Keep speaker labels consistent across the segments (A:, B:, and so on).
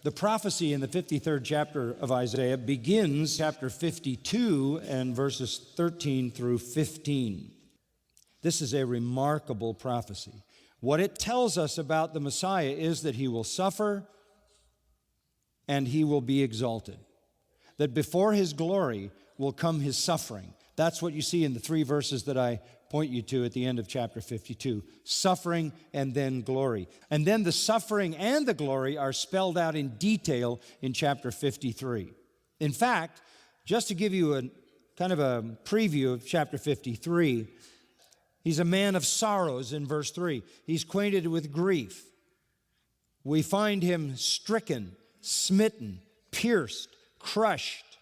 A: The prophecy in the 53rd chapter of Isaiah begins chapter 52 and verses 13 through 15. This is a remarkable prophecy. What it tells us about the Messiah is that he will suffer and he will be exalted. That before his glory will come his suffering. That's what you see in the three verses that I point you to at the end of chapter 52. Suffering and then glory. And then the suffering and the glory are spelled out in detail in chapter 53. In fact, just to give you a kind of a preview of chapter 53, he's a man of sorrows in verse 3. He's acquainted with grief. We find him stricken, smitten, pierced, crushed.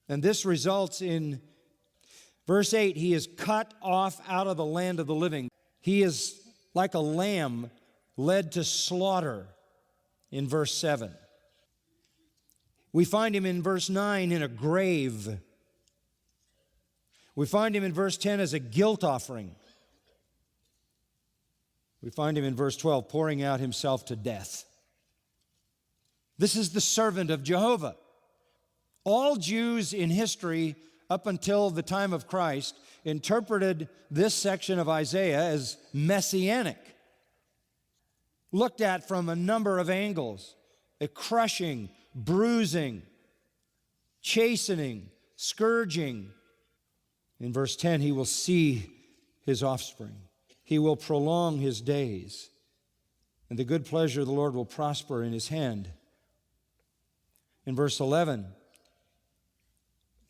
A: And this results in verse 8, he is cut off out of the land of the living. He is like a lamb led to slaughter in verse 7. We find him in verse 9 in a grave. We find him in verse 10 as a guilt offering. We find him in verse 12 pouring out himself to death. This is the servant of Jehovah. All Jews in history up until the time of Christ interpreted this section of Isaiah as messianic, looked at from a number of angles: a crushing, bruising, chastening, scourging. In verse 10, he will see his offspring. He will prolong his days, and the good pleasure of the Lord will prosper in his hand. In verse 11,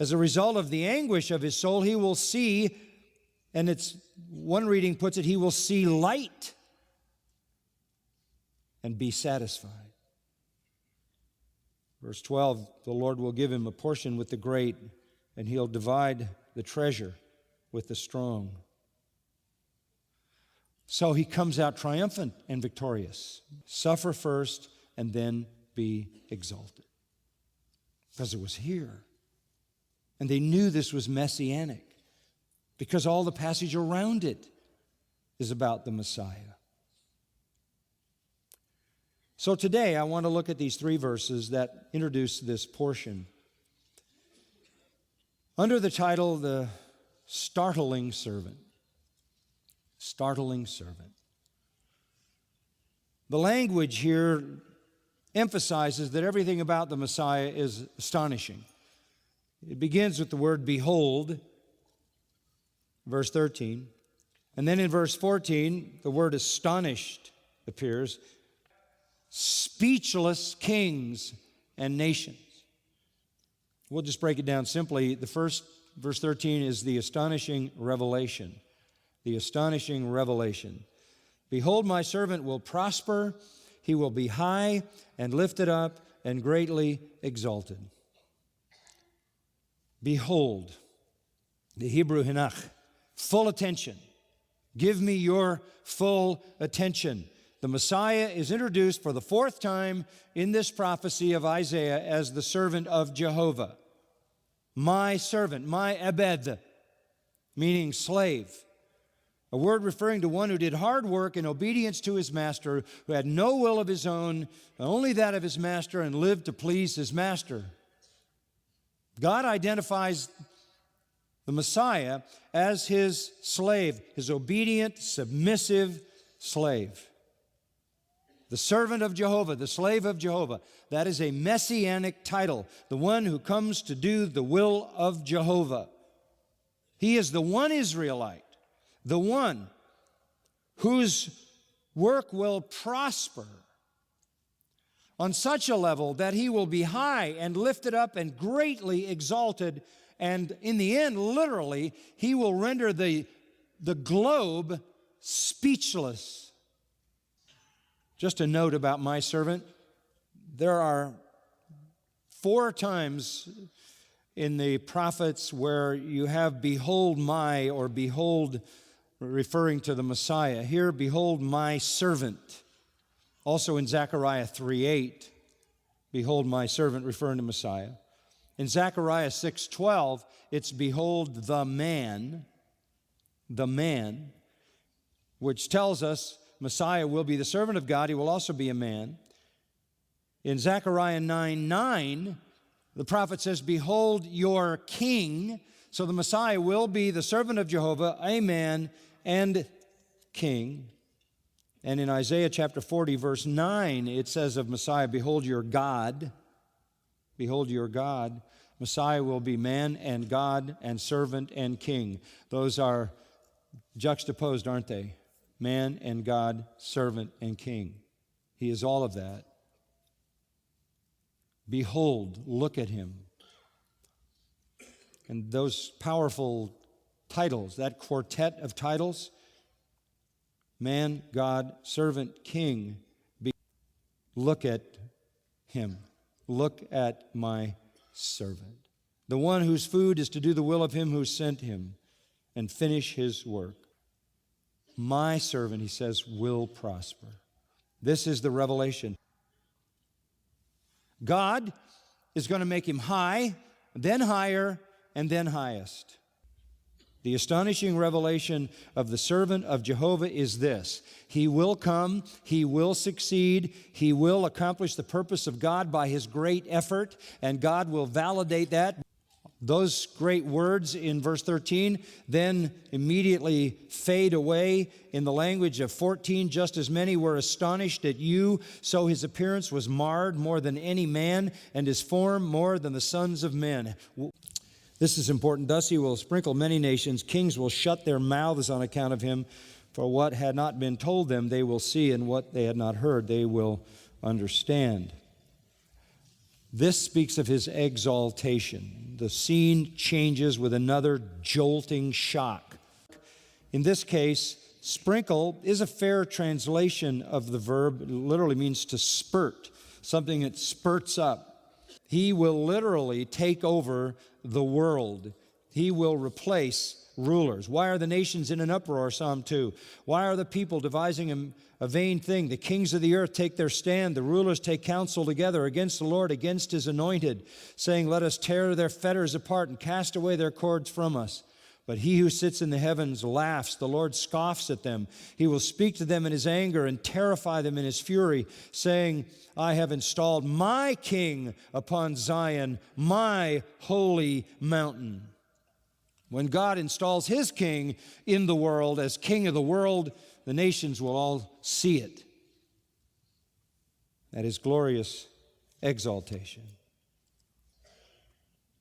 A: as a result of the anguish of his soul, he will see, and it's one reading puts it, he will see light and be satisfied. Verse 12, the Lord will give him a portion with the great, and he'll divide the treasure with the strong. So he comes out triumphant and victorious. Suffer first and then be exalted. Because it was here. And they knew this was messianic because all the passage around it is about the Messiah. So today I want to look at these three verses that introduce this portion under the title, The Startling Servant. Startling servant. The language here emphasizes that everything about the Messiah is astonishing. It begins with the word behold, verse 13. And then in verse 14, the word astonished appears. Speechless kings and nations. We'll just break it down simply. The first, verse 13, is the astonishing revelation. The astonishing revelation. Behold, my servant will prosper. He will be high and lifted up and greatly exalted. Behold, the Hebrew hinach, full attention. Give me your full attention. The Messiah is introduced for the fourth time in this prophecy of Isaiah as the servant of Jehovah. My servant, my ebed, meaning slave. A word referring to one who did hard work in obedience to his master, who had no will of his own, only that of his master, and lived to please his master. God identifies the Messiah as his slave, his obedient, submissive slave. The servant of Jehovah, the slave of Jehovah. That is a messianic title, the one who comes to do the will of Jehovah. He is the one Israelite, the one whose work will prosper on such a level that he will be high and lifted up and greatly exalted, and in the end, literally, he will render the globe speechless. Just a note about my servant. There are 4 times in the prophets where you have behold my, or behold referring to the Messiah. Here, behold my servant. Also in Zechariah 3:8, behold my servant, referring to Messiah. In Zechariah 6:12, it's behold the man, which tells us Messiah will be the servant of God. He will also be a man. In Zechariah 9:9, the prophet says, behold your king. So the Messiah will be the servant of Jehovah, a man and king. And in Isaiah chapter 40, verse 9, it says of Messiah, behold your God. Behold your God. Messiah will be man and God and servant and king. Those are juxtaposed, aren't they? Man and God, servant and king. He is all of that. Behold, look at him. And those powerful titles, that quartet of titles, man, God, servant, king, look at him. Look at my servant. The one whose food is to do the will of him who sent him and finish his work. My servant, he says, will prosper. This is the revelation. God is going to make him high, then higher, and then highest. The astonishing revelation of the servant of Jehovah is this: he will come, he will succeed, he will accomplish the purpose of God by his great effort, and God will validate that. Those great words in verse 13 then immediately fade away. In the language of 14, just as many were astonished at you, so his appearance was marred more than any man, and his form more than the sons of men. This is important. Thus he will sprinkle many nations. Kings will shut their mouths on account of him. For what had not been told them, they will see, and what they had not heard, they will understand. This speaks of his exaltation. The scene changes with another jolting shock. In this case, sprinkle is a fair translation of the verb. It literally means to spurt, something that spurts up. He will literally take over the world. He will replace rulers. Why are the nations in an uproar? Psalm 2. Why are the people devising a vain thing? The kings of the earth take their stand. The rulers take counsel together against the Lord, against his anointed, saying, let us tear their fetters apart and cast away their cords from us. But he who sits in the heavens laughs. The Lord scoffs at them. He will speak to them in his anger and terrify them in his fury, saying, I have installed my king upon Zion, my holy mountain. When God installs his king in the world as king of the world, the nations will all see it. That is glorious exaltation.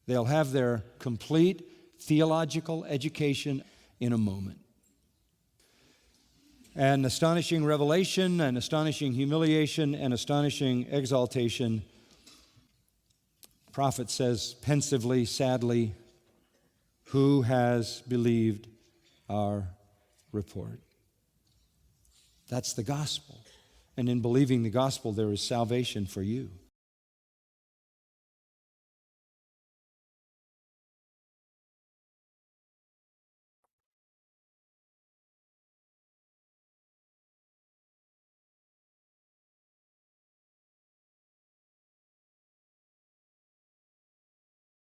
A: They'll have their complete theological education in a moment. An astonishing revelation, an astonishing humiliation, an astonishing exaltation. The prophet says pensively, sadly, who has believed our report? That's the gospel. And in believing the gospel, there is salvation for you.